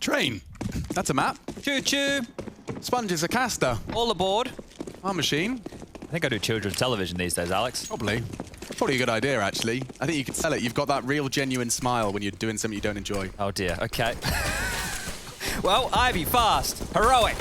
Train. That's a map. Choo-choo. Sponge is a caster. All aboard. Our machine. I think I do children's television these days, Alex. Probably. Probably a good idea, actually. I think you could sell it. You've got that real, genuine smile when you're doing something you don't enjoy. Oh, dear. Okay. Well, Ivy, fast. Heroic.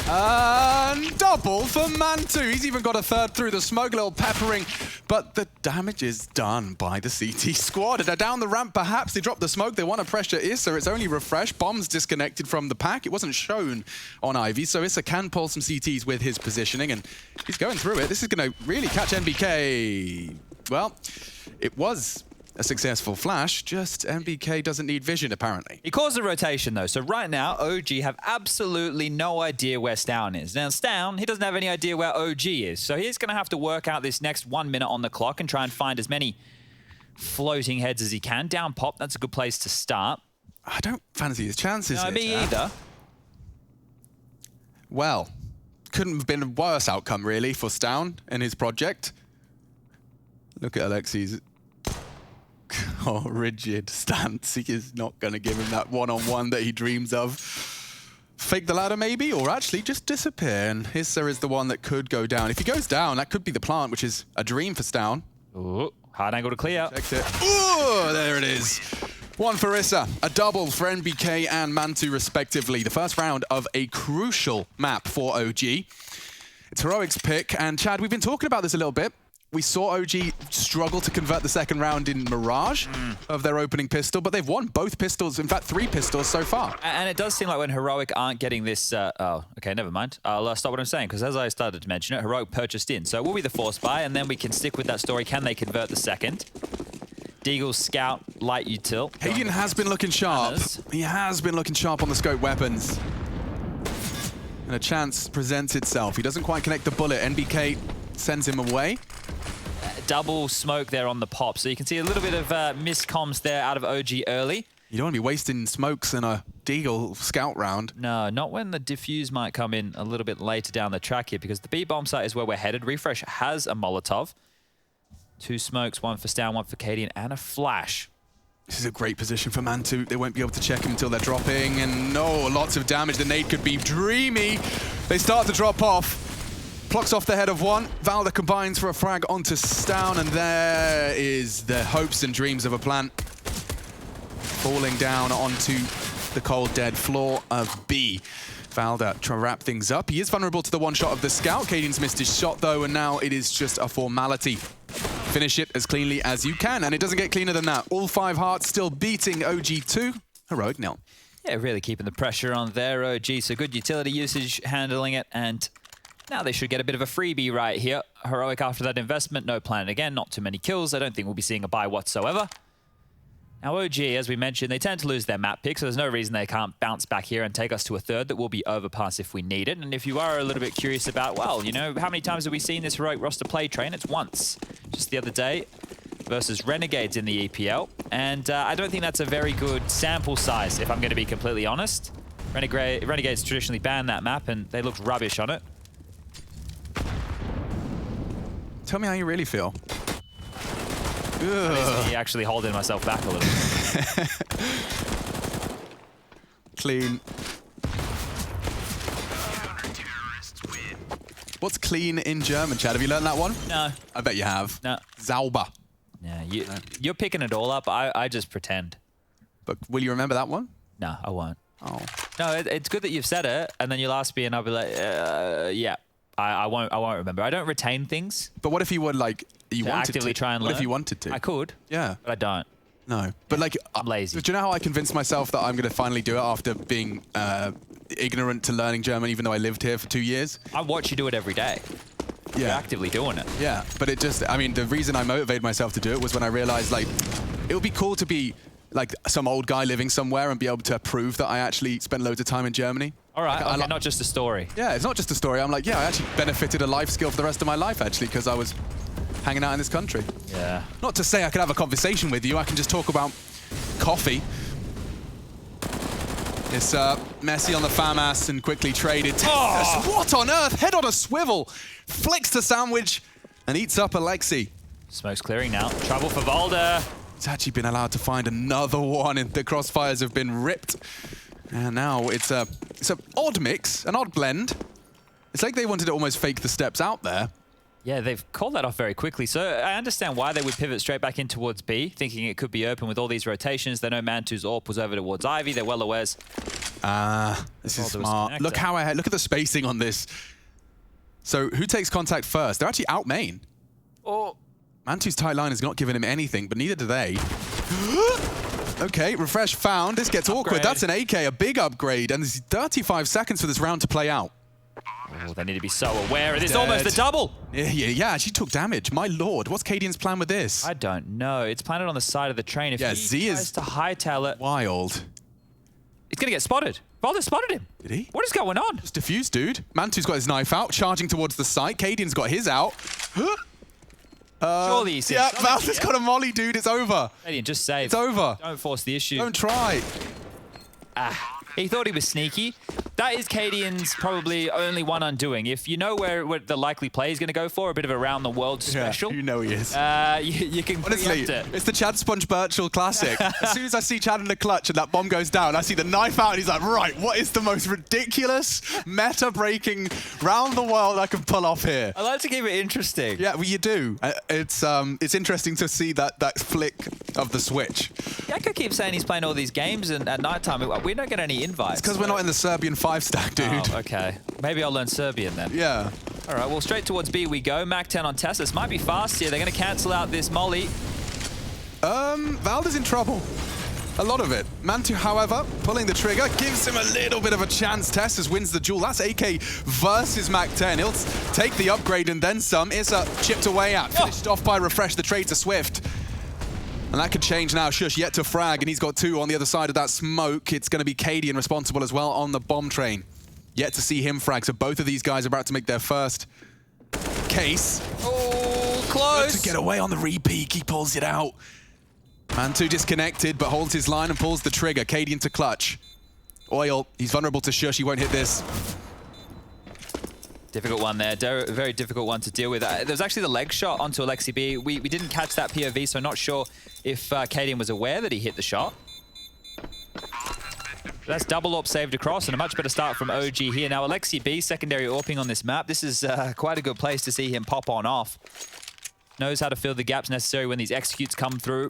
And double for Mantu. He's even got a third through the smoke, a little peppering. But the damage is done by the CT squad. They're down the ramp, perhaps. They drop the smoke. They want to pressure Issa. It's only refresh. Bomb's disconnected from the pack. It wasn't shown on Ivy, so Issa can pull some CTs with his positioning, and he's going through it. This is going to really catch NBK. Well, it was a successful flash, just NBK doesn't need vision, apparently. He caused a rotation, though, so right now, OG have absolutely no idea where Stown is. Now, Stown, he doesn't have any idea where OG is, so he's going to have to work out this next 1 minute on the clock and try and find as many floating heads as he can. Down pop, that's a good place to start. I don't fancy his chances No, here, me either. Well, couldn't have been a worse outcome, really, for Stown and his project. Look at Alexi's rigid stance. He is not going to give him that one-on-one that he dreams of. Fake the ladder, maybe, or actually just disappear. And Issa is the one that could go down. If he goes down, that could be the plant, which is a dream for Stown. Ooh, hard angle to clear. Checks it. Ooh, there it is. One for Issa, a double for NBK and Mantu, respectively. The first round of a crucial map for OG. It's Heroic's pick, and Chad, we've been talking about this a little bit. We saw OG struggle to convert the second round in Mirage of their opening pistol, but they've won both pistols, in fact, 3 pistols so far. And it does seem like when Heroic aren't getting this... oh, okay, never mind. I'll stop what I'm saying, because as I started to mention it, Heroic purchased in. So it will be the force buy, and then we can stick with that story. Can they convert the second? Deagle, Scout, Light Util. Cadian has been looking sharp. He has been looking sharp on the scope weapons. And a chance presents itself. He doesn't quite connect the bullet. NBK sends him away. Double smoke there on the pop. So you can see a little bit of miscomms there out of OG early. You don't want to be wasting smokes in a Deagle scout round. No, not when the diffuse might come in a little bit later down the track here, because the B-bomb site is where we're headed. Refresh has a Molotov. 2 smokes, 1 for Stown, 1 for Cadian, and a flash. This is a great position for Mantu. They won't be able to check him until they're dropping. And no, lots of damage. The nade could be dreamy. They start to drop off. Plucks off the head of one. Valda combines for a frag onto Stown, and there is the hopes and dreams of a plant falling down onto the cold, dead floor of B. Valda trying to wrap things up. He is vulnerable to the one shot of the scout. Cadian's missed his shot, though, and now it is just a formality. Finish it as cleanly as you can, and it doesn't get cleaner than that. All 5 hearts still beating OG 2. Heroic nil. Yeah, really keeping the pressure on their OG. So good utility usage, handling it, and now they should get a bit of a freebie right here. Heroic after that investment, no plan again, not too many kills. I don't think we'll be seeing a buy whatsoever. Now OG, as we mentioned, they tend to lose their map pick, so there's no reason they can't bounce back here and take us to a third that will be overpass if we need it. And if you are a little bit curious about, well, you know, how many times have we seen this Heroic roster play train? It's once. Just the other day versus Renegades in the EPL. And I don't think that's a very good sample size, if I'm going to be completely honest. Renegades traditionally ban that map, and they looked rubbish on it. Tell me how you really feel. That is me actually holding myself back a little bit. Clean. What's clean in German, Chad? Have you learned that one? No. I bet you have. No. Sauber. Yeah, you're picking it all up. I just pretend. But will you remember that one? No, I won't. Oh. No, it's good that you've said it, and then you'll ask me, and I'll be like, yeah. I won't remember. I don't retain things. But what if you would like you wanted actively to? try and learn? What if you wanted to? I could. Yeah. But I don't. No. But like I'm lazy. Do you know how I convinced myself that I'm going to finally do it after being ignorant to learning German, even though I lived here for 2 years? I watch you do it every day. Yeah. You're actively doing it. Yeah. But it just, I mean, the reason I motivated myself to do it was when I realized like it would be cool to be like some old guy living somewhere and be able to prove that I actually spent loads of time in Germany. All right, like, okay, not just a story. Yeah, it's not just a story. I'm like, yeah, I actually benefited a life skill for the rest of my life, actually, because I was hanging out in this country. Yeah. Not to say I could have a conversation with you. I can just talk about coffee. It's messy on the FAMAS and quickly traded. Oh! What on earth? Head on a swivel. Flicks the sandwich and eats up Alexi. Smoke's clearing now. Trouble for Valda. He's actually been allowed to find another one, and the crossfires have been ripped. And now it's an odd mix, an odd blend. It's like they wanted to almost fake the steps out there. Yeah, they've called that off very quickly. So I understand why they would pivot straight back in towards B, thinking it could be open with all these rotations. They know Mantu's AWP was over towards Ivy. They're well aware. This is smart. Look at the spacing on this. So who takes contact first? They're actually out main. Oh. Mantu's tight line has not given him anything, but neither do they. Okay, refresh found. This gets awkward. That's an AK, a big upgrade, and there's 35 seconds for this round to play out. Oh, they need to be so aware. It's almost a double. Yeah, she took damage. My lord, what's Cadian's plan with this? I don't know. It's planted on the side of the train. If he Z tries is to hightail it, wild. It's going to get spotted. Valder spotted him. Did he? What is going on? Just diffused, dude. Mantu's got his knife out, charging towards the site. Cadian's got his out. Surely he's yeah, Valder's got a molly, dude. It's over. Cadian, just save. It's over. Don't force the issue. Don't try. He thought he was sneaky. That is Cadian's probably only one undoing. If you know where the likely play is going to go for, a bit of around the world special. Yeah, you know he is. You can Honestly, preempt it. it's the Chad Sponge Birchall classic. As soon as I see Chad in the clutch and that bomb goes down, I see the knife out and he's like, right, what is the most ridiculous, meta-breaking, round the world I can pull off here? I like to keep it interesting. Yeah, well, you do. It's interesting to see that flick of the switch. Yakko keeps saying he's playing all these games and at night time we don't get any invites. It's because we're not in the Serbian 5-stack, dude. Oh, okay. Maybe I'll learn Serbian then. Yeah. All right, well, straight towards B we go. Mac 10 on Tess. This might be fast here. They're going to cancel out this molly. Valder's in trouble. A lot of it. Mantu, however, pulling the trigger, gives him a little bit of a chance. Tessus wins the duel. That's AK versus Mac 10. He'll take the upgrade and then some. Issa chipped away at. Finished off by Refresh the trade to Swift. And that could change now. Shush yet to frag, and he's got two on the other side of that smoke. It's going to be Cadian responsible as well on the bomb train. Yet to see him frag. So both of these guys are about to make their first case. Oh, close. Good to get away on the repeat. He pulls it out. Mantu disconnected, but holds his line and pulls the trigger. Cadian to clutch. Oil, he's vulnerable to Shush. He won't hit this. Difficult one there. Very difficult one to deal with. There was actually the leg shot onto Alexi B. We didn't catch that POV, so I'm not sure if Cadian was aware that he hit the shot. That's double AWP saved across, and a much better start from OG here. Now, Alexi B, secondary AWPing on this map. This is quite a good place to see him pop on off. Knows how to fill the gaps necessary when these executes come through.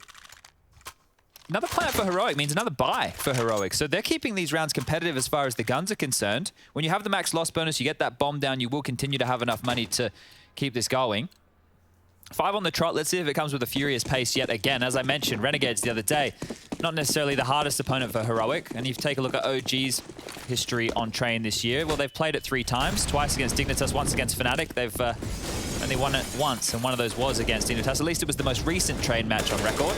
Another plant for Heroic means another buy for Heroic. So they're keeping these rounds competitive as far as the guns are concerned. When you have the max loss bonus, you get that bomb down, you will continue to have enough money to keep this going. 5 on the trot. Let's see if it comes with a furious pace yet again. As I mentioned, Renegades the other day, not necessarily the hardest opponent for Heroic. And if you take a look at OG's history on Train this year, well, they've played it 3 times. Twice against Dignitas, once against Fnatic. They've only won it once, and one of those was against Dignitas. At least it was the most recent Train match on record.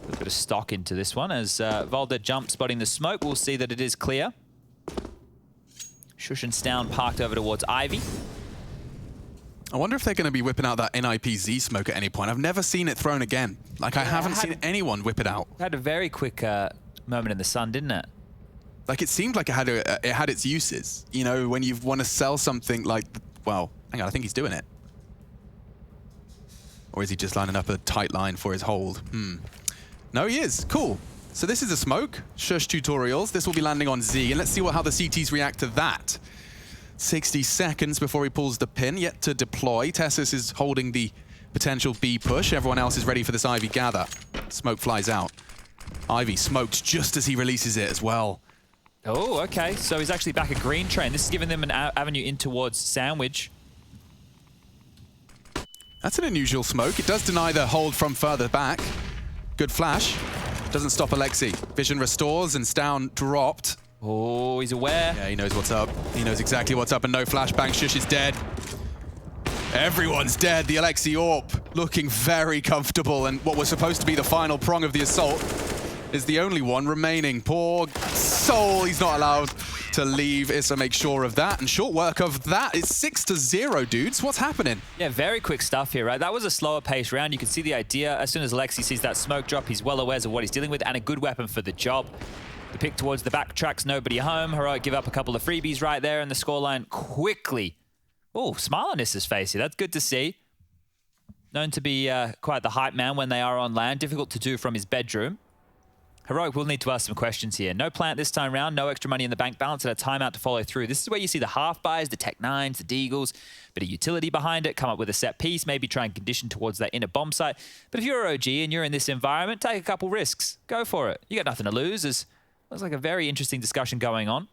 A bit of stock into this one as Valder jump spotting the smoke. We'll see that it is clear. Shush and Stown parked over towards Ivy. I wonder if they're going to be whipping out that NIPZ smoke at any point. I've never seen it thrown again. Like, I haven't seen anyone whip it out. Had a very quick moment in the sun, didn't it? Like, it seemed like it had its uses. You know, when you want to sell something like, well, hang on, I think he's doing it. Or is he just lining up a tight line for his hold? No, he is. Cool. So this is a smoke. Shush tutorials. This will be landing on Z, and let's see how the CTs react to that. 60 seconds before he pulls the pin, yet to deploy. Tessus is holding the potential B push. Everyone else is ready for this Ivy gather. Smoke flies out. Ivy smoked just as he releases it as well. Oh, okay. So he's actually back at green train. This is giving them an avenue in towards Sandwich. That's an unusual smoke. It does deny the hold from further back. Good flash. Doesn't stop Alexi. Vision restores and Stown dropped. Oh, he's aware. Yeah, he knows what's up. He knows exactly what's up, and no flashbang. Shush is dead. Everyone's dead. The Alexi AWP looking very comfortable, and what was supposed to be the final prong of the assault is the only one remaining. Poor soul. He's not allowed to leave. Issa makes sure of that, and short work of that. It's 6-0, dudes. What's happening? Yeah, very quick stuff here, right? That was a slower pace round. You can see the idea. As soon as Alexi sees that smoke drop, he's well aware of what he's dealing with, and a good weapon for the job. The pick towards the back tracks nobody home. Heroic give up a couple of freebies right there, and the scoreline quickly. Oh, smile on Issa's face here. That's good to see. Known to be quite the hype man when they are on land. Difficult to do from his bedroom. Heroic will need to ask some questions here. No plant this time round, no extra money in the bank balance, and a timeout to follow through. This is where you see the half buys, the Tech 9s, the Deagles, bit of utility behind it, come up with a set piece, maybe try and condition towards that inner bomb site. But if you're OG and you're in this environment, take a couple risks. Go for it. You got nothing to lose. There's looks like a very interesting discussion going on.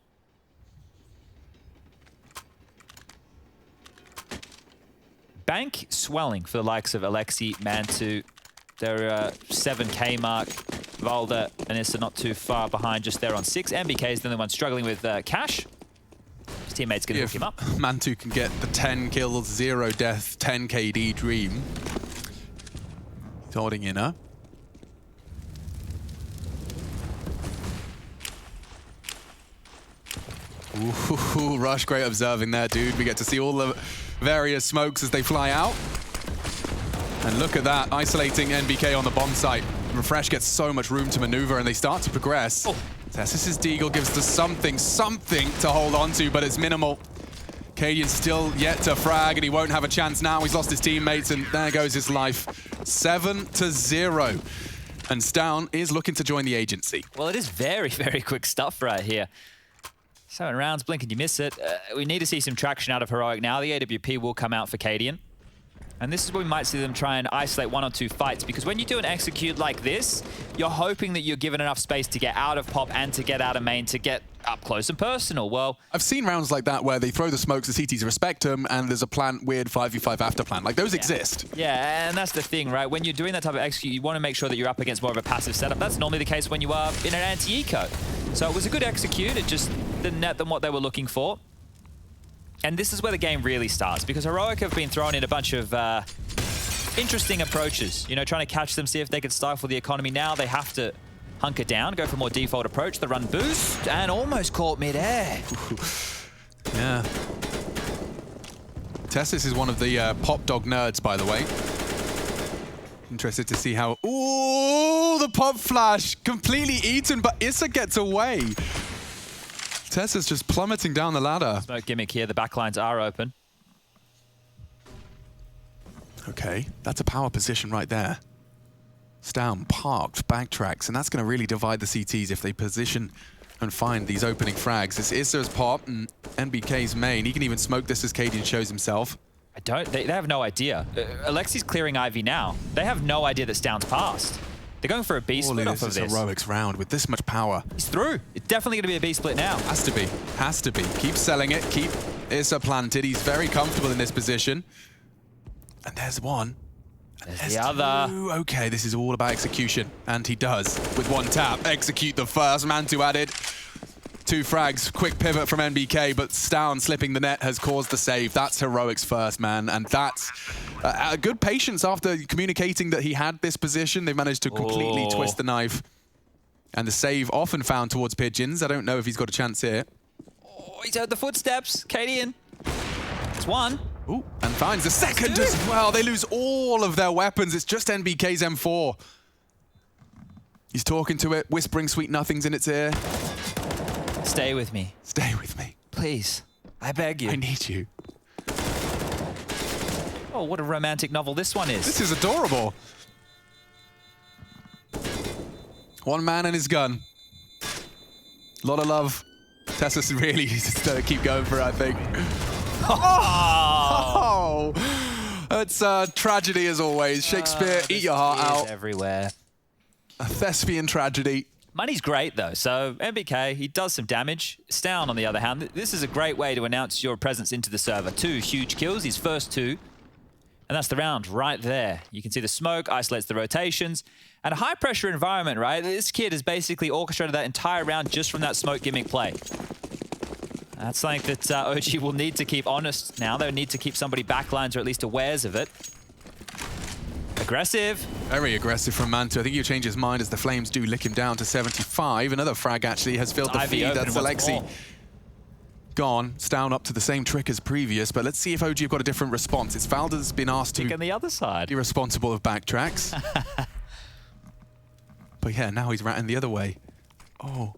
Bank swelling for the likes of Alexi, Mantu. They're 7K mark. Valda and Issa not too far behind, just there on 6. MBK is the only one struggling with cash. His teammate's going to hook him up. Mantu can get the 10 kills, 0 death, 10 KD dream. He's holding inner. Ooh, Rush, great observing there, dude. We get to see all the various smokes as they fly out. And look at that, isolating NBK on the bomb site. Refresh gets so much room to maneuver and they start to progress. Oh. Tessis' Deagle gives the something to hold on to, but it's minimal. Cadian's still yet to frag and he won't have a chance now. He's lost his teammates and there goes his life. 7-0. And Stown is looking to join the agency. Well, it is very, very quick stuff right here. 7 rounds, blink and you miss it. We need to see some traction out of Heroic now. The AWP will come out for Cadian. And this is where we might see them try and isolate 1 or 2 fights, because when you do an execute like this, you're hoping that you're given enough space to get out of pop and to get out of main to get up close and personal. Well, I've seen rounds like that where they throw the smokes, the CTs respect them, and there's a plant weird 5v5 after plan. Like, those exist. Yeah, and that's the thing, right? When you're doing that type of execute, you want to make sure that you're up against more of a passive setup. That's normally the case when you are in an anti-eco. So it was a good execute. It just didn't net them what they were looking for. And this is where the game really starts, because Heroic have been thrown in a bunch of interesting approaches. You know, trying to catch them, see if they can stifle the economy. Now they have to hunker down, go for a more default approach, the run boost, and almost caught mid-air. Yeah. Tessis is one of the pop dog nerds, by the way. Interested to see how... Ooh, the pop flash! Completely eaten, but Issa gets away. Tessa's just plummeting down the ladder. Smoke gimmick here, the backlines are open. Okay, that's a power position right there. Stown parked, backtracks, and that's going to really divide the CTs if they position and find these opening frags. This Issa's pop and NBK's main. He can even smoke this as Cadian shows himself. They have no idea. Alexi's clearing Ivy now. They have no idea that Stown's passed. They're going for a B split off of this. Heroic's round with this much power. He's through. It's definitely going to be a B split now. Has to be. Has to be. Keep selling it. Keep Issa planted. He's very comfortable in this position. And there's one. There's the other. Two. Okay, this is all about execution. And he does. With one tap, execute the first. Mantu added. 2 frags. Quick pivot from NBK, but Stown slipping the net has caused the save. That's Heroic's first, man. And that's a good patience after communicating that he had this position. They've managed to completely twist the knife. And the save often found towards Pigeons. I don't know if he's got a chance here. Oh, he's heard the footsteps. Cadian. It's one. Ooh, and finds the second as well. They lose all of their weapons. It's just NBK's M4. He's talking to it, whispering sweet nothings in its ear. Stay with me. Stay with me. Please. I beg you. I need you. Oh, what a romantic novel this one is. This is adorable. One man and his gun. A lot of love. Tessa's really just keep going for it, I think. Oh! It's a tragedy as always. Shakespeare, eat your heart out. Everywhere. A thespian tragedy. Money's great though, so MBK, he does some damage. Stown, on the other hand, this is a great way to announce your presence into the server. 2 huge kills, his first 2. And that's the round right there. You can see the smoke, isolates the rotations. And a high pressure environment, right? This kid has basically orchestrated that entire round just from that smoke gimmick play. That's something that OG will need to keep honest now. They'll need to keep somebody backlines or at least awares of it. Aggressive. Very aggressive from Mantu. I think he'll change his mind as the Flames do lick him down to 75. Another frag actually has filled the feed. That's Alexi. Gone. Stown up to the same trick as previous, but let's see if OG have got a different response. It's Valda's been asked to on the other side. be responsible of backtracks. But yeah, now he's ratting the other way. Oh.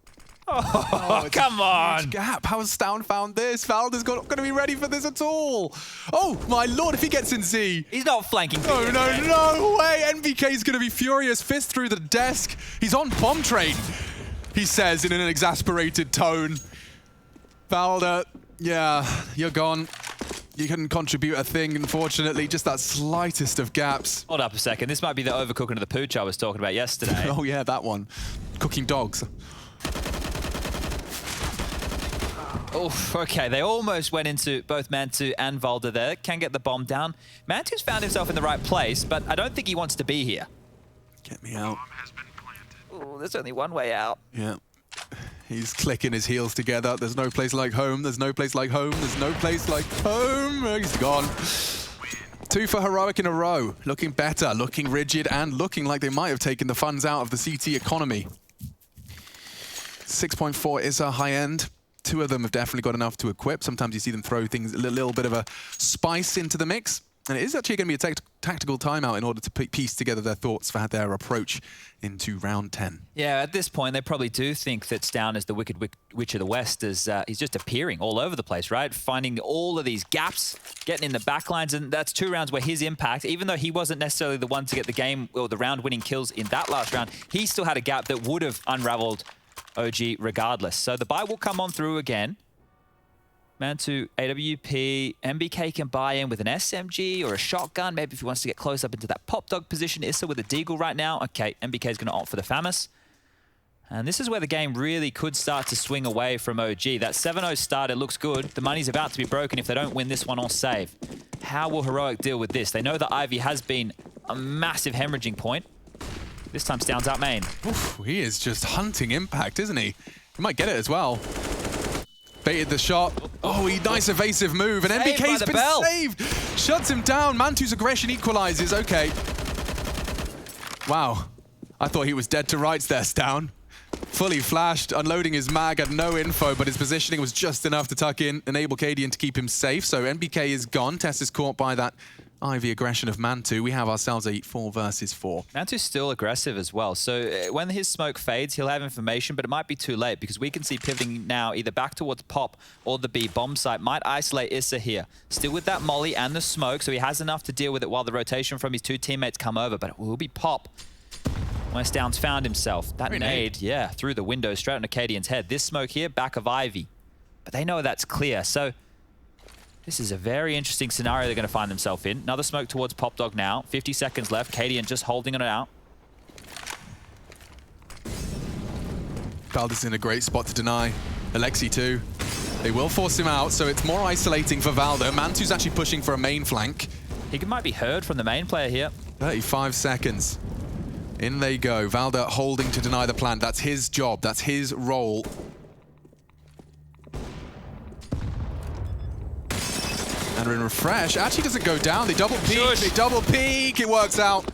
Oh, come on. Gap. How has Stown found this? Valda's not going to be ready for this at all. Oh, my lord, if he gets in Z. He's not flanking. No, no way. NBK is going to be furious. Fist through the desk. He's on bomb train, he says in an exasperated tone. Valda, yeah, you're gone. You couldn't contribute a thing, unfortunately. Just that slightest of gaps. Hold up a second. This might be the overcooking of the pooch I was talking about yesterday. Oh, yeah, that one. Cooking dogs. Oh, okay. They almost went into both Mantu and Valda there. Can get the bomb down. Mantu's found himself in the right place, but I don't think he wants to be here. Get me out. Oh, there's only one way out. Yeah. He's clicking his heels together. There's no place like home. There's no place like home. There's no place like home. He's gone. 2 for Heroic in a row. Looking better, looking rigid, and looking like they might have taken the funds out of the CT economy. 6.4 is a high end. 2 of them have definitely got enough to equip. Sometimes you see them throw things, a little bit of a spice into the mix. And it is actually going to be a tactical timeout in order to piece together their thoughts for their approach into round 10. Yeah, at this point, they probably do think that Stown is the Wicked Witch of the West. As he's just appearing all over the place, right? Finding all of these gaps, getting in the backlines, and that's 2 rounds where his impact, even though he wasn't necessarily the one to get the game or the round-winning kills in that last round, he still had a gap that would have unraveled OG regardless. So the buy will come on through again. Mantu, AWP, MBK can buy in with an SMG or a shotgun, maybe if he wants to get close up into that pop dog position. Issa with a deagle right now. Okay, MBK is going to opt for the FAMAS. And this is where the game really could start to swing away from OG. That 7-0 start, it looks good. The money's about to be broken if they don't win this one or save. How will Heroic deal with this? They know that Ivy has been a massive hemorrhaging point. This time Stown's out main. Oof, he is just hunting impact, isn't he? He might get it as well. Baited the shot. Oh, nice evasive move. And MBK's been saved. Shuts him down. Mantu's aggression equalizes. Okay. Wow. I thought he was dead to rights there, Stown. Fully flashed, unloading his mag, had no info, but his positioning was just enough to tuck in, enable Cadian to keep him safe. So MBK is gone. Tess is caught by that Ivy aggression of Mantu. We have ourselves a 4 versus 4. Mantu's still aggressive as well. So when his smoke fades, he'll have information, but it might be too late because we can see pivoting now either back towards Pop or the B bomb site. Might isolate Issa here. Still with that molly and the smoke, so he has enough to deal with it while the rotation from his 2 teammates come over, but it will be Pop. West Down's found himself. That nade, yeah, through the window, straight on Acadian's head. This smoke here, back of Ivy. But they know that's clear, so this is a very interesting scenario they're going to find themselves in. Another smoke towards Pop Dog now. 50 seconds left. Cadian just holding it out. Valda's in a great spot to deny. Alexi too. They will force him out, so it's more isolating for Valda. Mantu's actually pushing for a main flank. He might be heard from the main player here. 35 seconds. In they go. Valda holding to deny the plant. That's his job. That's his role. And in refresh, actually doesn't go down. They double peek. Shush. They double peek. It works out.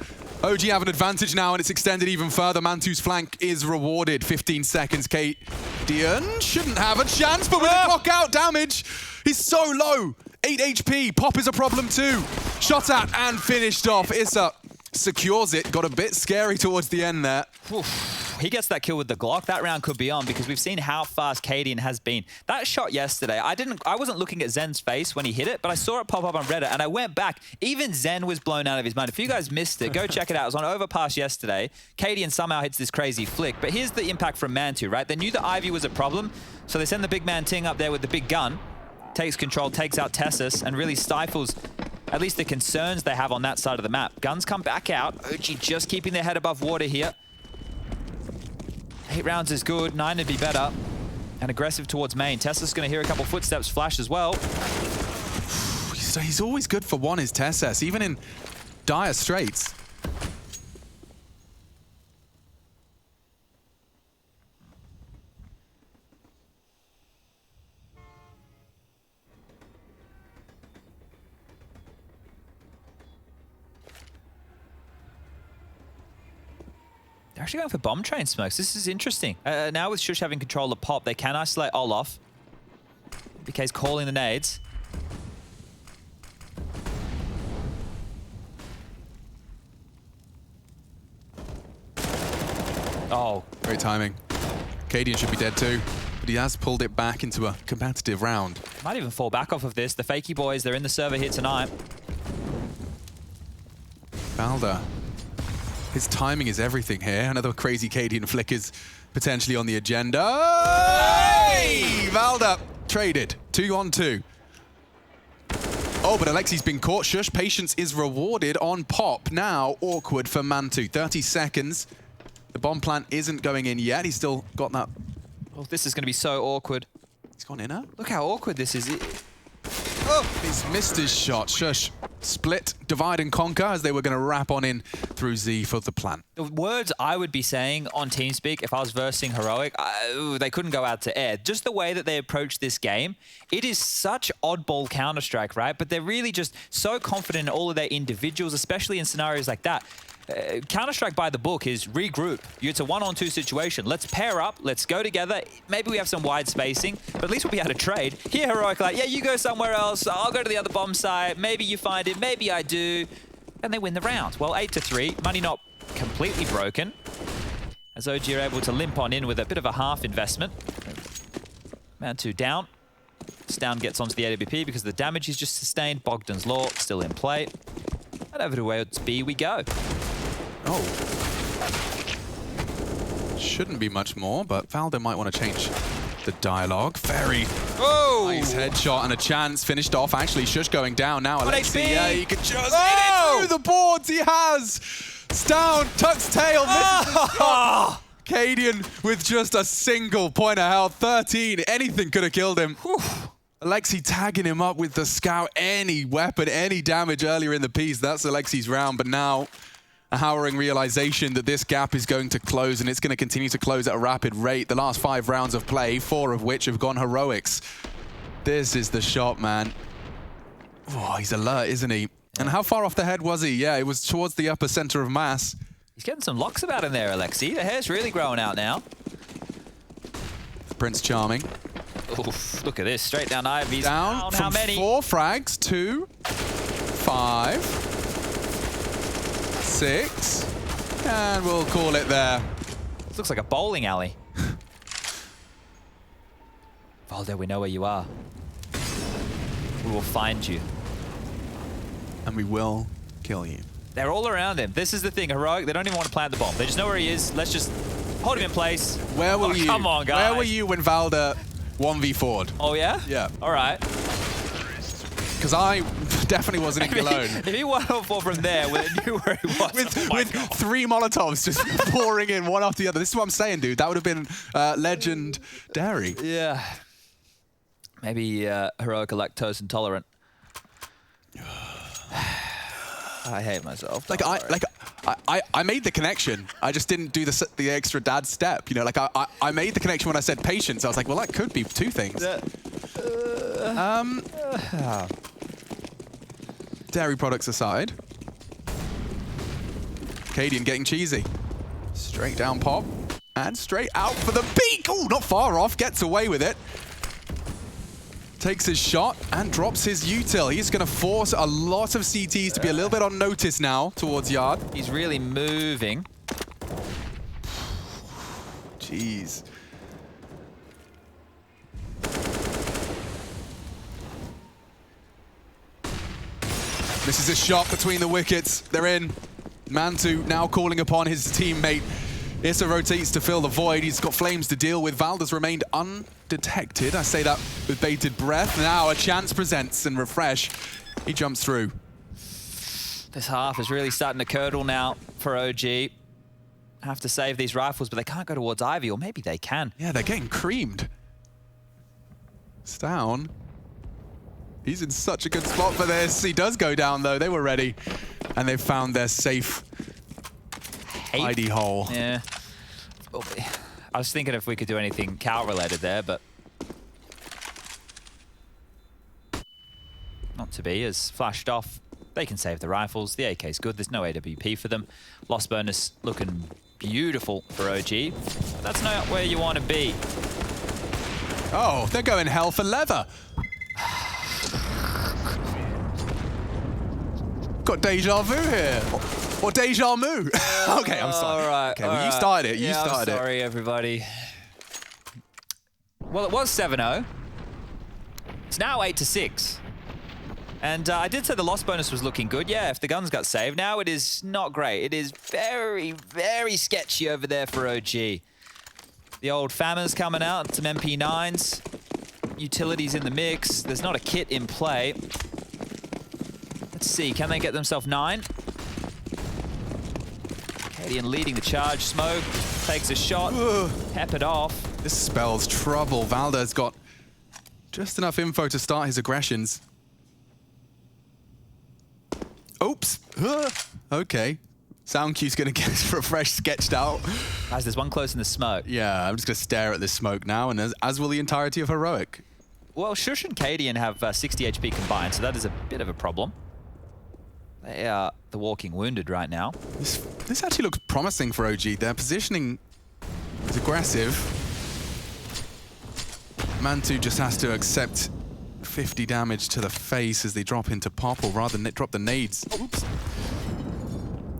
OG have an advantage now, and it's extended even further. Mantu's flank is rewarded. 15 seconds. Cadian shouldn't have a chance, but with a clock out damage, he's so low. 8 HP. Pop is a problem too. Shot at and finished off. Issa secures it. Got a bit scary towards the end there. Oof. He gets that kill with the Glock. That round could be on because we've seen how fast Cadian has been. That shot yesterday, I wasn't looking at Zen's face when he hit it, but I saw it pop up on Reddit and I went back. Even Zen was blown out of his mind. If you guys missed it, go check it out. It was on Overpass yesterday. Cadian somehow hits this crazy flick, but here's the impact from Mantu, right? They knew that Ivy was a problem, so they send the big man Ting up there with the big gun, takes control, takes out Tessus, and really stifles at least the concerns they have on that side of the map. Guns come back out. OG just keeping their head above water here. 8 rounds is good, 9 would be better. And aggressive towards main. Tesla's going to hear a couple footsteps flash as well. He's always good for one, is Tessus, even in dire straits. They're actually going for bomb train smokes. This is interesting. Now with Shush having control of Pop, they can isolate Olaf. BK's calling the nades. Oh. Great timing. Cadian should be dead too, but he has pulled it back into a competitive round. Might even fall back off of this. The Fakey boys, they're in the server here tonight. Valda, his timing is everything here. Another crazy Cadian flick is potentially on the agenda. Hey! Valda traded 2-on-2. Oh, but Alexi's been caught. Shush, patience is rewarded on Pop. Now, awkward for Mantu. 30 seconds. The bomb plant isn't going in yet. He's still got that. Oh, this is going to be so awkward. He's gone inner. Look how awkward this is. Oh, he's missed his shot. Shush. Split, divide and conquer as they were going to wrap on in through Z for the plant. The words I would be saying on TeamSpeak if I was versing Heroic, they couldn't go out to air. Just the way that they approach this game, it is such oddball Counter-Strike, right? But they're really just so confident in all of their individuals, especially in scenarios like that. Counter-Strike by the book is regroup. It's a 1-on-2 situation. Let's pair up. Let's go together. Maybe we have some wide spacing, but at least we'll be able to trade. Here, Heroic, like, yeah, you go somewhere else. I'll go to the other bomb site. Maybe you find it. Maybe I do. And they win the round. Well, 8-3. Money not completely broken. As OG are able to limp on in with a bit of a half investment. Mantu down. Stown gets onto the AWP because the damage is just sustained. Bogdan's Law still in play. And over to where it's B we go. Oh. Shouldn't be much more, but Valda might want to change the dialogue. Very nice headshot and a chance. Finished off, actually. Shush going down now. Alexi, yeah, he could just hit it through the boards. He has. Stown, tucks tail, misses. Cadian with just a single point of health. 13, anything could have killed him. Whew. Alexi tagging him up with the scout. Any weapon, any damage earlier in the piece. That's Alexi's round, but now a harrowing realization that this gap is going to close, and it's going to continue to close at a rapid rate. The last 5 rounds of play, 4 of which have gone Heroics. This is the shot, man. Oh, he's alert, isn't he? And how far off the head was he? Yeah, it was towards the upper center of mass. He's getting some locks about him there, Alexi. The hair's really growing out now. Prince Charming. Oof, look at this, straight down Ivy's. Down from how many? 4 frags to 5. 6, and we'll call it there. This looks like a bowling alley. Valda, we know where you are. We will find you. And we will kill you. They're all around him. This is the thing, Heroic, they don't even want to plant the bomb. They just know where he is. Let's just hold him in place. Where were you? Come on, guys. Where were you when Valda 1v4'd? Oh, yeah? Yeah. All right. Because I definitely wasn't alone. If he 1-on-4 from there, we knew where he was. with 3 Molotovs just pouring in one after the other. This is what I'm saying, dude. That would have been legendary. Yeah. Maybe Heroic are lactose intolerant. I hate myself. I made the connection. I just didn't do the extra dad step. You know, like I made the connection when I said patience. I was like, well, that could be 2 things. Dairy products aside. Cadian getting cheesy. Straight down Pop. And straight out for the peak. Oh, not far off. Gets away with it. Takes his shot and drops his util. He's going to force a lot of CTs to be a little bit on notice now towards Yard. He's really moving. Jeez. This is a shot between the wickets. They're in. Mantu now calling upon his teammate. Issa rotates to fill the void. He's got flames to deal with. Valda's remained undetected. I say that with bated breath. Now a chance presents and Refresh. He jumps through. This half is really starting to curdle now for OG. Have to save these rifles, but they can't go towards Ivy, or maybe they can. Yeah, they're getting creamed. Stown. He's in such a good spot for this. He does go down, though. They were ready, and they've found their safe hidey hole. Yeah. I was thinking if we could do anything Cal-related there, but not to be. As flashed off, they can save the rifles. The AK's good. There's no AWP for them. Lost bonus looking beautiful for OG. But that's not where you want to be. Oh, they're going hell for leather. Got deja vu here. Or deja mu. Okay, I'm sorry. All right. Okay, well, you started it. You started it. Sorry, everybody. Well, it was 7-0. It's now 8-6. And I did say the loss bonus was looking good. Yeah, if the guns got saved. Now it is not great. It is very, very sketchy over there for OG. The old Famers coming out, some MP9s. Utilities in the mix. There's not a kit in play. Let's see, can they get themselves 9? Cadian leading the charge. Smoke takes a shot. Peppered off. This spells trouble. Valda's got just enough info to start his aggressions. Oops. Okay. Sound cue's gonna get refreshed, sketched out. Guys, there's one close in the smoke. Yeah, I'm just gonna stare at this smoke now, and as will the entirety of Heroic. Well, Shush and Cadian have 60 HP combined, so that is a bit of a problem. They are the walking wounded right now. This actually looks promising for OG. Their positioning is aggressive. Mantu just has to accept 50 damage to the face as they drop into pop, or rather drop the nades. Oops.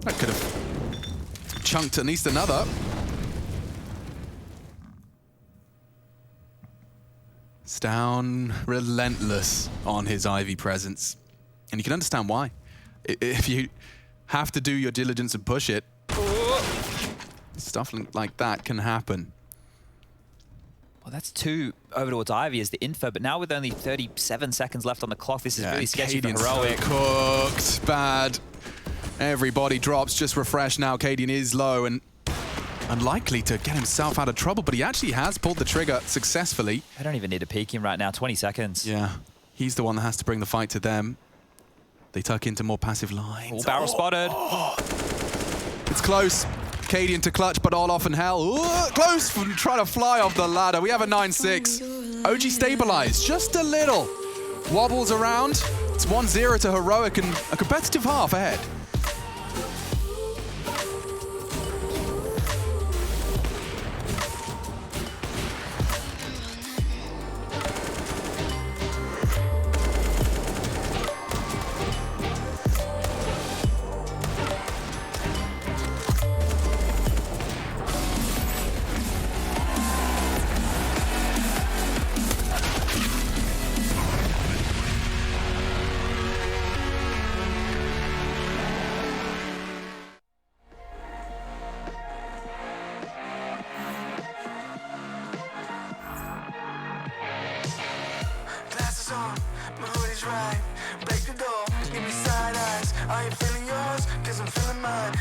That could have chunked at least another. Down relentless on his Ivy presence. And you can understand why. If you have to do your diligence and push it, stuff like that can happen. Well, that's 2 over towards Ivy as the info, but now with only 37 seconds left on the clock, this is really sketchy for Heroic. Cooked, bad. Everybody drops, just refresh now. Cadian is low and unlikely to get himself out of trouble, but he actually has pulled the trigger successfully. They don't even need to peek him right now, 20 seconds. Yeah, he's the one that has to bring the fight to them. They tuck into more passive lines. Barrel spotted. It's close. Cadian to clutch, but all off in hell. Close from trying to fly off the ladder. We have a 9-6. OG stabilized just a little. Wobbles around. It's 1-0 to Heroic and a competitive half ahead.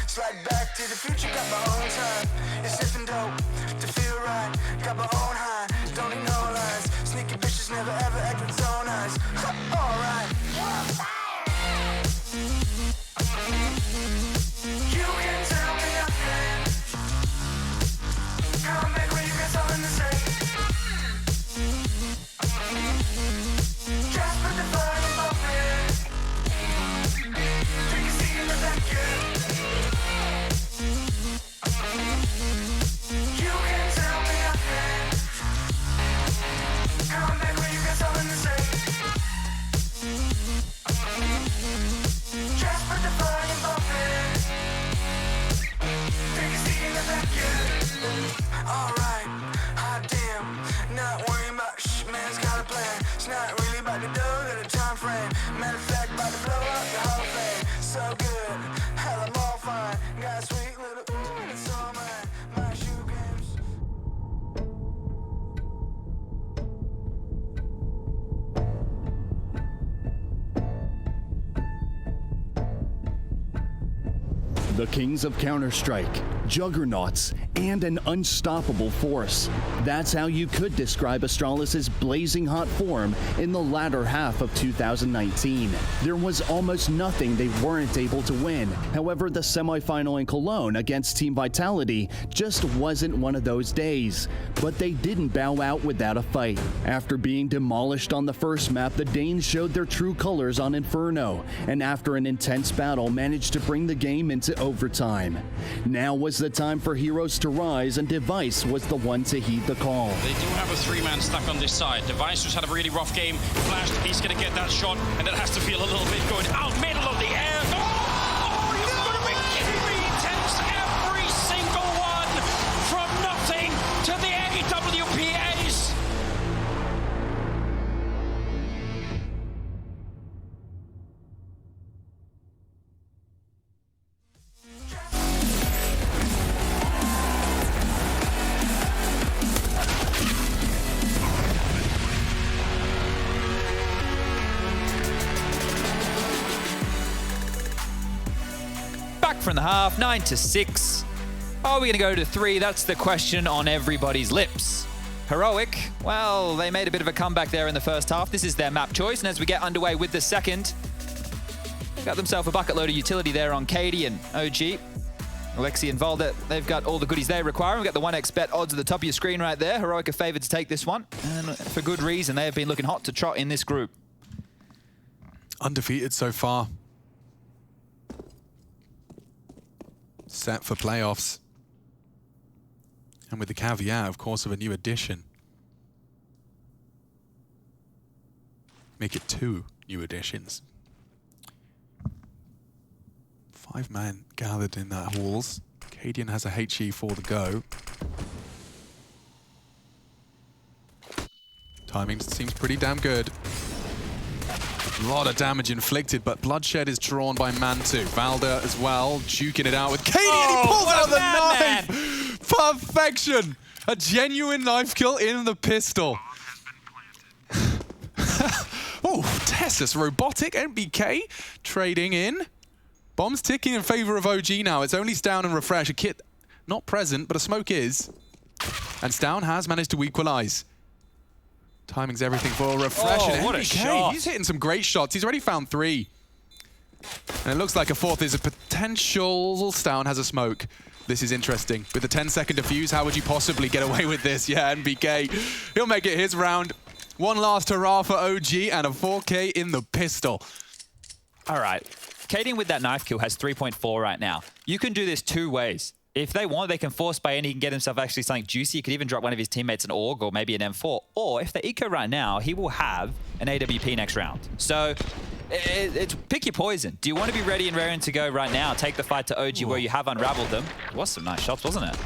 Slide back to the future, got my own time. It's different dope to feel right. Got my own high, don't need no lies. Sneaky bitches never ever act with zone eyes. Alright. You can tell me nothing. Come back when you got something to say. Just put the fire above me. Take a seat in the back, yeah. The kings of Counter-Strike, juggernauts, and an unstoppable force. That's how you could describe Astralis' blazing hot form in the latter half of 2019. There was almost nothing they weren't able to win. However, the semifinal in Cologne against Team Vitality just wasn't one of those days. But they didn't bow out without a fight. After being demolished on the first map, the Danes showed their true colors on Inferno, and after an intense battle, managed to bring the game into overtime. Now was the time for heroes to rise, and Device was the one to heed the call. They do have a 3-man stack on this side. Device just had a really rough game. Flashed, he's going to get that shot, and it has to feel a little bit good. Out middle of the air. Oh, you've got to be kidding me. He takes every single one from nothing to the AWP ace. from the half, 9-6. Are we going to go to 3? That's the question on everybody's lips. Heroic, well, they made a bit of a comeback there in the first half. This is their map choice, and as we get underway with the second, they've got themselves a bucket load of utility there on Katie and OG. Alexi and Valda, they've got all the goodies they require. We've got the 1x bet odds at the top of your screen right there. Heroic are favored to take this one, and for good reason. They have been looking hot to trot in this group. Undefeated so far. Set for playoffs. And with the caveat, of course, of a new addition. Make it 2 new additions. 5 men gathered in that halls. Cadian has a HE for the go. Timing seems pretty damn good. A lot of damage inflicted, but bloodshed is drawn by Mantu. Valda as well, duking it out with Cadian. Oh, he pulls what out a the madman. knife! Perfection! A genuine knife kill in the pistol. Oh, Tessus, robotic, NBK trading in. Bombs ticking in favor of OG now. It's only Stown and Refresh. A kit not present, but a smoke is. And Stown has managed to equalize. Timing's everything for Refresh. Oh, and what a NBK, shot. he's hitting some great shots. He's already found 3. And it looks like a 4th is a potential. Stown has a smoke. This is interesting. With the 10-second defuse, how would you possibly get away with this? Yeah, NBK, he'll make it his round. One last hurrah for OG and a 4K in the pistol. All right. Cadian with that knife kill has 3.4 right now. You can do this 2 ways. If they want, they can force by any, he can get himself actually something juicy. He could even drop one of his teammates an AUG or maybe an M4. Or if they eco right now, he will have an AWP next round. So it's pick your poison. Do you want to be ready and raring to go right now? Take the fight to OG where you have unraveled them. It was some nice shots, wasn't it?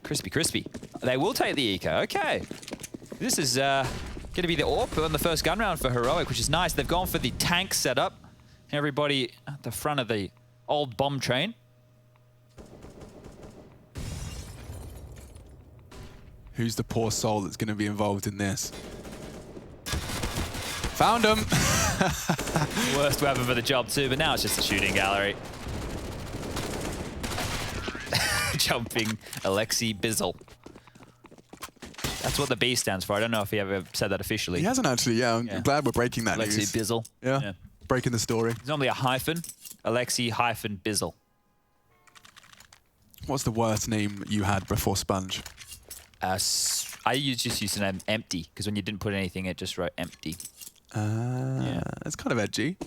Crispy, crispy. They will take the eco. Okay. This is going to be the AWP on the first gun round for Heroic, which is nice. They've gone for the tank setup. Everybody at the front of the old bomb train. Who's the poor soul that's going to be involved in this? Found him. Worst weapon for the job too, but now it's just a shooting gallery. Jumping Alexi Bizzle. That's what the B stands for. I don't know if he ever said that officially. He hasn't actually, yeah. I'm glad we're breaking that Alexi news. Bizzle. Yeah. Breaking the story. It's normally a hyphen. Alexi hyphen Bizzle. What's the worst name you had before Sponge? I just used the name Empty, because when you didn't put anything, it just wrote Empty. That's kind of edgy.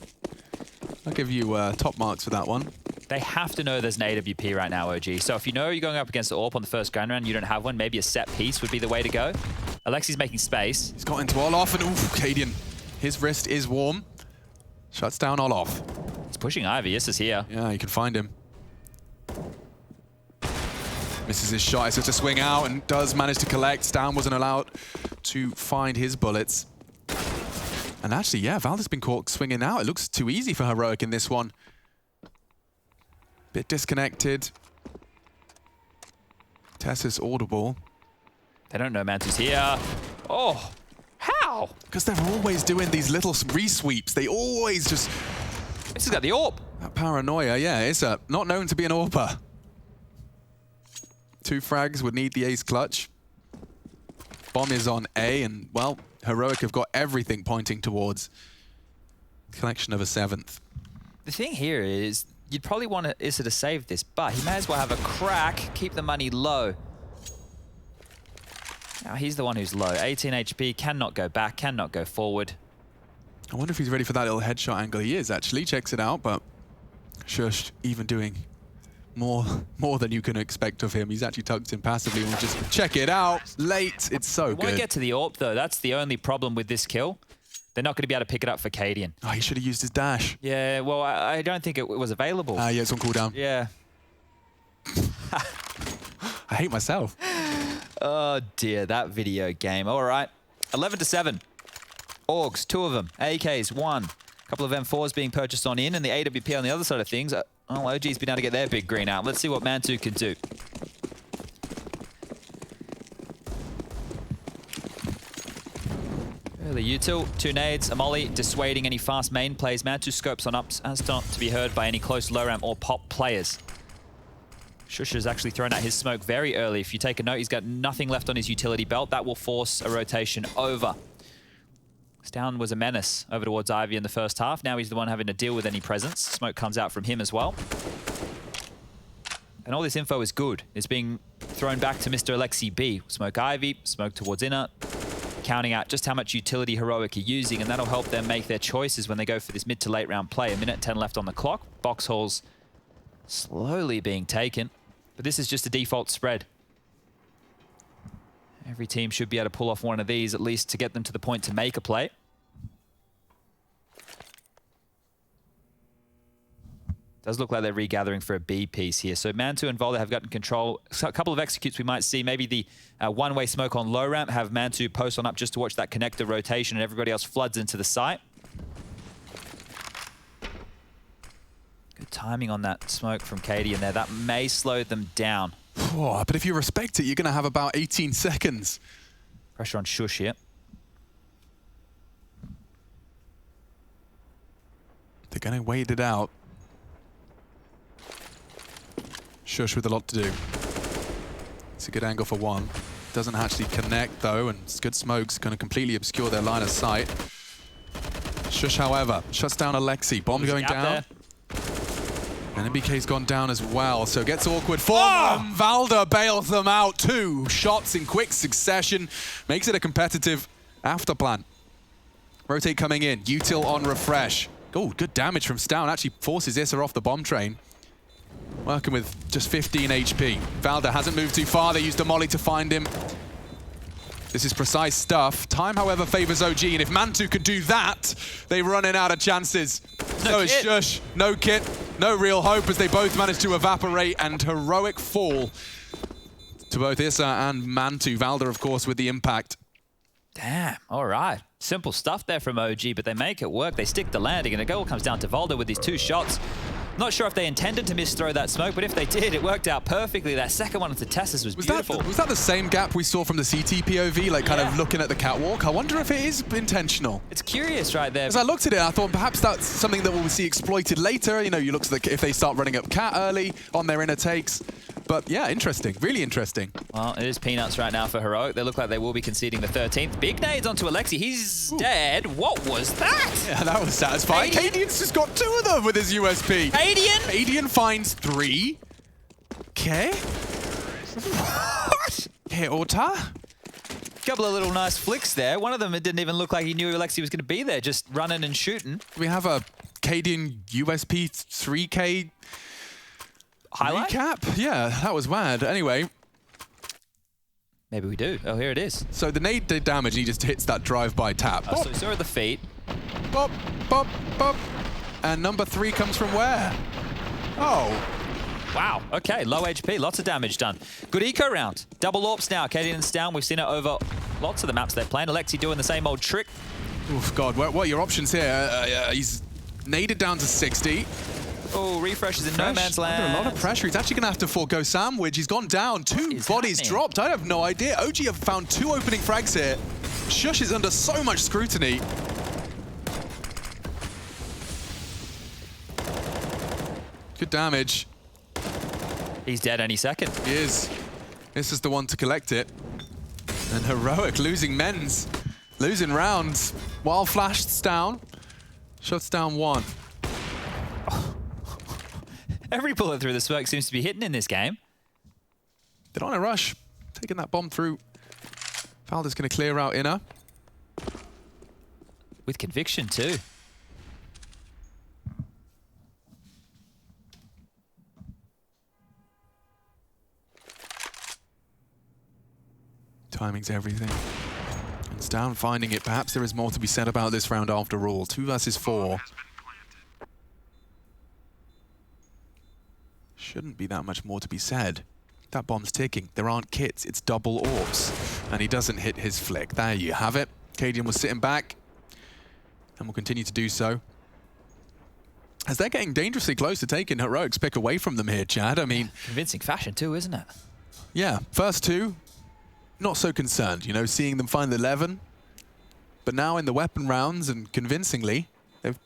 I'll give you top marks for that one. They have to know there's an AWP right now, OG. So if you know you're going up against the AWP on the first gun round, you don't have one, maybe a set piece would be the way to go. Alexi's making space. He's got into Olof, and oof, Cadian. His wrist is warm. Shuts down Olof. He's pushing Ivy. This is here. Yeah, you can find him. Misses his shot, it's just a swing out and does manage to collect. Stown wasn't allowed to find his bullets. And actually, yeah, Valda's been caught swinging out. It looks too easy for Heroic in this one. Bit disconnected. Tessus audible. They don't know Mantu's here. Oh, how? Because they're always doing these little re-sweeps. They always just... This has got the AWP. That paranoia, yeah, it's not known to be an AWPer. 2 frags would need the ace clutch. Bomb is on A, and, well, Heroic have got everything pointing towards collection of a 7th. The thing here is, you'd probably want Issa to save this, but he may as well have a crack, keep the money low. Now he's the one who's low. 18 HP, cannot go back, cannot go forward. I wonder if he's ready for that little headshot angle. He is, actually. Checks it out, but Shush even doing more than you can expect of him. He's actually tucked in passively and will just check it out. Late. It's so good. Want to get to the AWP, though. That's the only problem with this kill. They're not going to be able to pick it up for Cadian. Oh, he should have used his dash. Yeah, well, I don't think it was available. Yeah, it's on cooldown. Yeah. I hate myself. Oh, dear. That video game. All right. 11-7. Orgs, 2 of them. AKs, 1. A couple of M4s being purchased on in, and the AWP on the other side of things. Oh, OG's been able to get their big green out. Let's see what Mantu can do. Early util, 2 nades, a molly, dissuading any fast main plays. Mantu scopes on ups, as not to be heard by any close low ramp or pop players. Shush has actually thrown out his smoke very early. If you take a note, he's got nothing left on his utility belt. That will force a rotation over. Stown was a menace over towards Ivy in the first half. Now he's the one having to deal with any presence. Smoke comes out from him as well. And all this info is good. It's being thrown back to Mr. Alexi B. Smoke Ivy, smoke towards inner, counting out just how much utility Heroic are using, and that'll help them make their choices when they go for this mid to late round play. 1:10 left on the clock. Box halls slowly being taken, but this is just a default spread. Every team should be able to pull off one of these at least to get them to the point to make a play. Does look like they're regathering for a B piece here. So Mantu and Volda have gotten control. So a couple of executes we might see. Maybe the one-way smoke on low ramp, have Mantu post on up just to watch that connector rotation, and everybody else floods into the site. Good timing on that smoke from Katie in there. That may slow them down. Oh, but if you respect it, you're going to have about 18 seconds. Pressure on Shush here. They're going to wait it out. Shush with a lot to do. It's a good angle for one. Doesn't actually connect though, and it's good smoke's going to completely obscure their line of sight. Shush, however, shuts down Alexi. Bomb going down. There. And MBK's gone down as well, so it gets awkward for them. Valda bails them out. 2 shots in quick succession. Makes it a competitive after plan. Rotate coming in. Util on refresh. Oh, good damage from Stown. Actually forces Issa off the bomb train. Working with just 15 HP. Valda hasn't moved too far. They used a molly to find him. This is precise stuff. Time, however, favors OG, and if Mantu can do that, they're running out of chances. So is Shush. No kit, no real hope, as they both manage to evaporate, and Heroic fall to both Issa and Mantu. Valda, of course, with the impact. Damn, all right. Simple stuff there from OG, but they make it work. They stick the landing, and it all comes down to Valda with these 2 shots. Not sure if they intended to misthrow that smoke, but if they did, it worked out perfectly. That second one into Tessus was beautiful. Was that the same gap we saw from the CT POV, like kind of looking at the catwalk? I wonder if it is intentional. It's curious right there. As I looked at it, I thought perhaps that's something that we'll see exploited later. You know, you look at the, if they start running up cat early on their inner takes. But yeah, interesting, really interesting. Well, it is peanuts right now for Heroic. They look like they will be conceding the 13th. Big nades onto Alexi. He's dead. What was that? Yeah, that was satisfying. Cadian's just got 2 of them with his USP. Cadian finds 3. Okay. What? Hit Ota. Couple of little nice flicks there. One of them, it didn't even look like he knew Alexi was going to be there, just running and shooting. We have a Cadian USP 3K highlight? Recap? Yeah, that was mad. Anyway. Maybe we do. Oh, here it is. So the nade did damage, and he just hits that drive-by tap. So are the feet. Bop, bop, bop. And number 3 comes from where? Oh. Wow. Okay, low HP. Lots of damage done. Good eco round. Double AWPs now. Cadian and Stown. We've seen it over lots of the maps they're playing. Alexi doing the same old trick. Oof, God, what are your options here? He's naded down to 60. Oh, refreshes in no man's land. Under a lot of pressure. He's actually going to have to forego sandwich. He's gone down. 2 bodies dropped. I have no idea. OG have found 2 opening frags here. Shush is under so much scrutiny. Good damage. He's dead any second. He is. This is the one to collect it. And Heroic losing men's. Losing rounds. While flashed down. Shuts down 1. Every bullet through the smoke seems to be hitting in this game. They're on a rush. Taking that bomb through. Valda's going to clear out inner. With conviction too. Timing's everything. And Stown finding it. Perhaps there is more to be said about this round after all. 2 versus 4. Shouldn't be that much more to be said. That bomb's ticking. There aren't kits. It's double AWPs. And he doesn't hit his flick. There you have it. Cadian was sitting back. And will continue to do so. As they're getting dangerously close to taking Heroic's pick away from them here, Chad. I mean... Convincing fashion too, isn't it? Yeah. First 2, not so concerned. You know, seeing them find the 11. But now in the weapon rounds, and convincingly, they've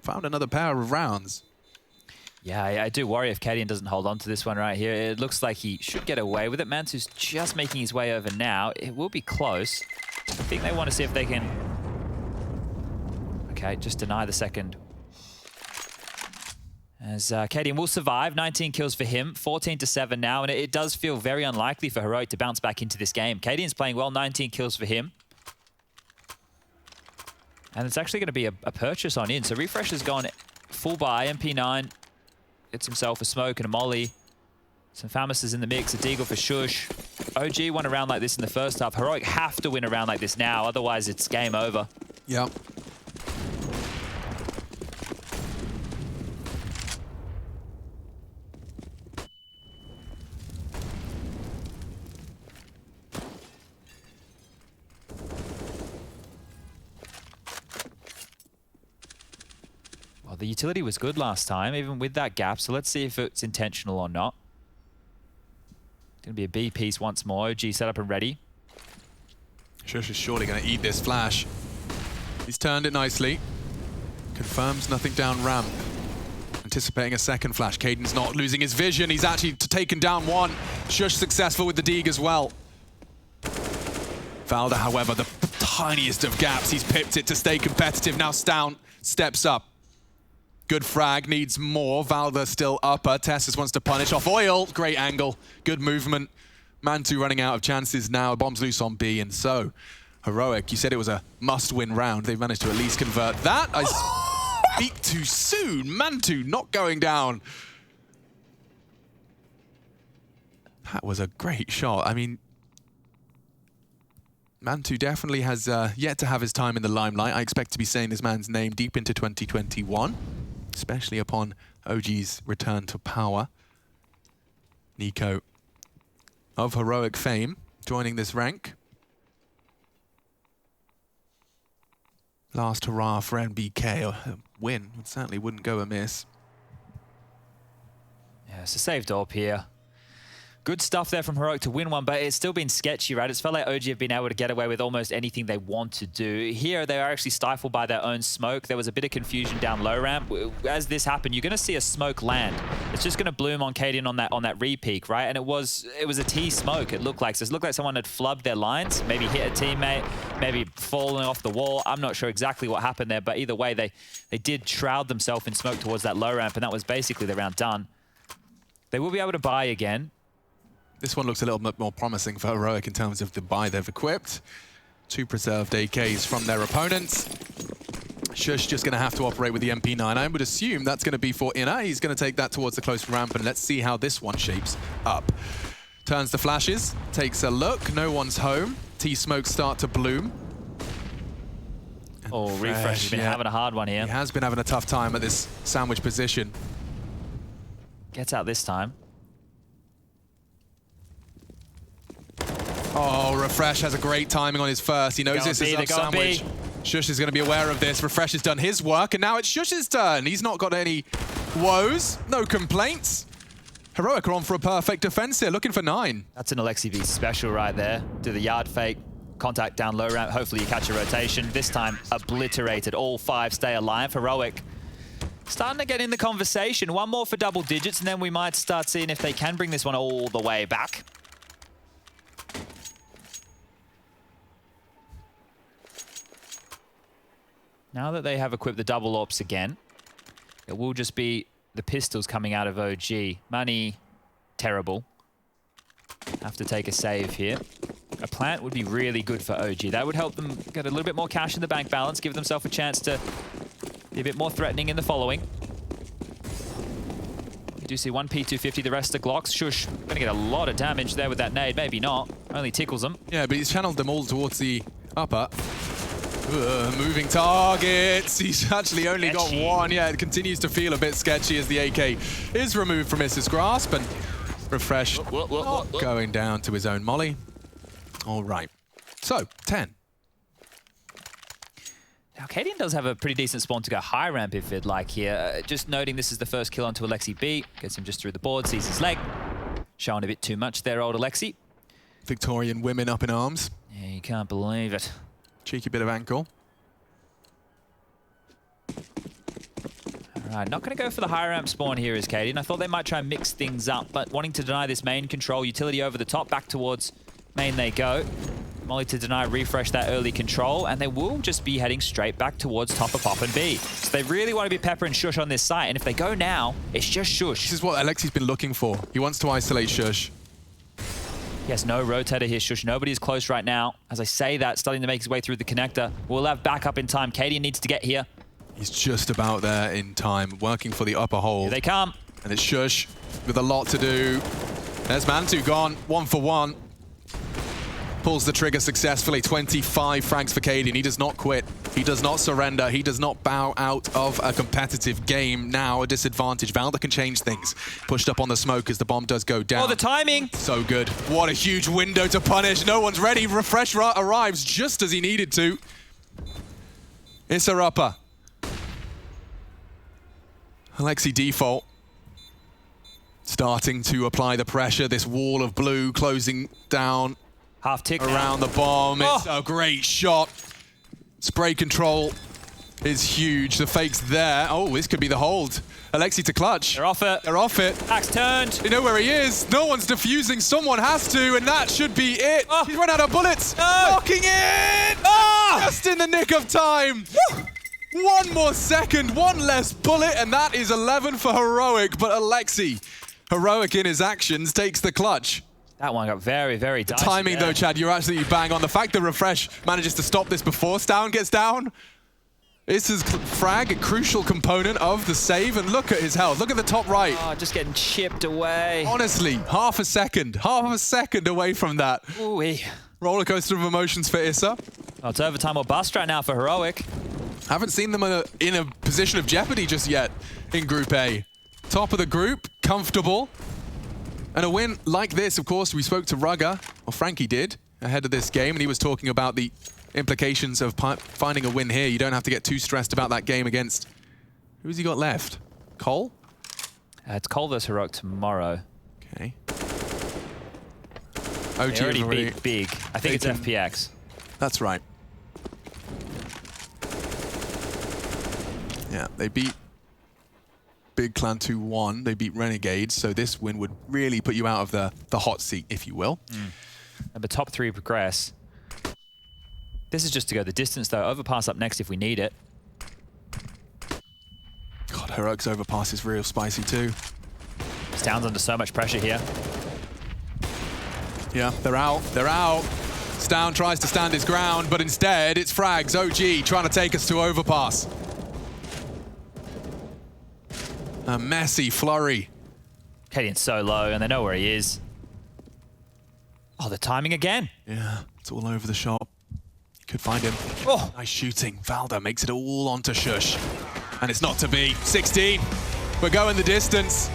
found another pair of rounds. Yeah, I do worry if Cadian doesn't hold on to this one right here. It looks like he should get away with it. Mantu's just making his way over now. It will be close. I think they want to see if they can... Okay, just deny the second. As Cadian will survive, 19 kills for him, 14-7 now, and it does feel very unlikely for Heroic to bounce back into this game. Cadian's playing well, 19 kills for him. And it's actually going to be a purchase on in. So Refresh has gone full buy, MP9 gets himself a smoke and a molly. Some Famas in the mix, a deagle for Shush. OG won a round like this in the first half. Heroic have to win a round like this now, otherwise it's game over. Yep. Well, the utility was good last time, even with that gap, so let's see if it's intentional or not. Gonna be a B piece once more. OG set up and ready. Shush is surely going to eat this flash. He's turned it nicely. Confirms nothing down ramp. Anticipating a second flash. Caden's not losing his vision. He's actually taken down one. Shush successful with the Deeg as well. Valda, however, the tiniest of gaps. He's pipped it to stay competitive. Now Stown steps up. Good frag, needs more. Valda still upper. Tessus wants to punish off Oil. Great angle, good movement. Mantu running out of chances now. Bombs loose on B, and so Heroic, you said it was a must-win round. They've managed to at least convert that. I speak too soon. Mantu not going down. That was a great shot. I mean, Mantu definitely has yet to have his time in the limelight. I expect to be saying this man's name deep into 2021. Especially upon OG's return to power. Nico of Heroic fame joining this rank. Last hurrah for NBK. A win certainly wouldn't go amiss. Yeah, it's a saved up here. Good stuff there from Heroic to win one, but it's still been sketchy, right? It's felt like OG have been able to get away with almost anything they want to do. Here, they are actually stifled by their own smoke. There was a bit of confusion down low ramp. As this happened, you're going to see a smoke land. It's just going to bloom on Cadian on that re-peak, right? And it was a T smoke, it looked like. So it looked like someone had flubbed their lines, maybe hit a teammate, maybe falling off the wall. I'm not sure exactly what happened there, but either way, they did shroud themselves in smoke towards that low ramp, and that was basically the round done. They will be able to buy again. This one looks a little bit more promising for Heroic in terms of the buy they've equipped. 2 preserved AKs from their opponents. Shush just going to have to operate with the MP9. I would assume that's going to be for Inner. He's going to take that towards the close ramp, and let's see how this one shapes up. Turns the flashes, takes a look. No one's home. T-smokes start to bloom. Oh, Refresh has been having a hard one here. He has been having a tough time at this sandwich position. Gets out this time. Oh, Refresh has a great timing on his first. He knows this is a sandwich. Shush is going to be aware of this. Refresh has done his work, and now it's Shush's turn. He's not got any woes, no complaints. Heroic are on for a perfect defense here, looking for 9. That's an Alexi V special right there. Do the yard fake, contact down low ramp. Hopefully you catch a rotation. This time, obliterated. All 5 stay alive. Heroic starting to get in the conversation. One more for double digits, and then we might start seeing if they can bring this one all the way back. Now that they have equipped the double ops again, it will just be the pistols coming out of OG. Money, terrible. Have to take a save here. A plant would be really good for OG. That would help them get a little bit more cash in the bank balance, give themselves a chance to be a bit more threatening in the following. You do see one P250, the rest are Glocks. Shush, gonna get a lot of damage there with that nade. Maybe not, only tickles them. Yeah, but he's channeled them all towards the upper. Moving targets. He's actually only got 1. Yeah, it continues to feel a bit sketchy as the AK is removed from his grasp, and Refresh going down to his own molly. All right. So, 10. Now, Cadian does have a pretty decent spawn to go high ramp if he'd like here. Just noting this is the first kill onto Alexi B. Gets him just through the board, sees his leg. Showing a bit too much there, old Alexi. Victorian women up in arms. Yeah, you can't believe it. Cheeky bit of ankle. Not going to go for the high ramp spawn here is Katie, and I thought they might try and mix things up, but wanting to deny this main control, utility over the top, back towards main they go. Molly to deny, refresh that early control, and they will just be heading straight back towards top of Pop and B. So they really want to be Pepper and Shush on this site, and if they go now, it's just Shush. This is what Alexi's been looking for. He wants to isolate Shush. Yes, no rotator here, Shush. Nobody is close right now. As I say that, starting to make his way through the connector. We'll have backup in time. Katie needs to get here. He's just about there in time, working for the upper hole. Here they come. And it's Shush with a lot to do. There's Mantu gone, 1 for 1. Pulls the trigger successfully, 25 frags for Katie, and he does not quit. He does not surrender. He does not bow out of a competitive game. Now a disadvantage. Valda can change things. Pushed up on the smoke as the bomb does go down. Oh, the timing. So good. What a huge window to punish. No one's ready. Refresh arrives just as he needed to. It's a upper. Alexi default. Starting to apply the pressure. This wall of blue closing down. Half tick around the bomb. It's a great shot. Spray control is huge. The fake's there. Oh, this could be the hold. Alexi to clutch. They're off it. They're off it. Axe turned. You know where he is. No one's defusing. Someone has to, and that should be it. He's run out of bullets. No. Locking in. Just in the nick of time. Woo. One more second, one less bullet, and that is 11 for Heroic. But Alexi, heroic in his actions, takes the clutch. That one got very, very dicey. Timing though, Chad, you're absolutely bang on. The fact that Refresh manages to stop this before Stown gets down. This is frag, a crucial component of the save, and look at his health. Look at the top right. Oh, just getting chipped away. Honestly, half a second away from that. Ooh-wee. Roller coaster of emotions for Issa. Oh, it's overtime or bust right now for Heroic. Haven't seen them in a position of jeopardy just yet in Group A. Top of the group, comfortable. And a win like this, of course, we spoke to Rugger, or Frankie did, ahead of this game, and he was talking about the implications of finding a win here. You don't have to get too stressed about that game against... Who's he got left? Cole? It's Cole versus Heroic tomorrow. Okay. They already beat Big. I think it's FPX. That's right. Yeah, they beat Big Clan 2-1. They beat Renegades, so this win would really put you out of the hot seat, if you will. And the top 3 progress. This is just to go the distance, though. Overpass up next if we need it. God, Heroic's overpass is real spicy, too. Stown's under so much pressure here. Yeah, they're out. They're out. Stown tries to stand his ground, but instead it's Frags, OG, trying to take us to overpass. A messy flurry. Cadian's so low, and they know where he is. Oh, the timing again. Yeah, it's all over the shop. You could find him. Oh, nice shooting. Valda makes it all onto Shush. And it's not to be. 16. We're going the distance.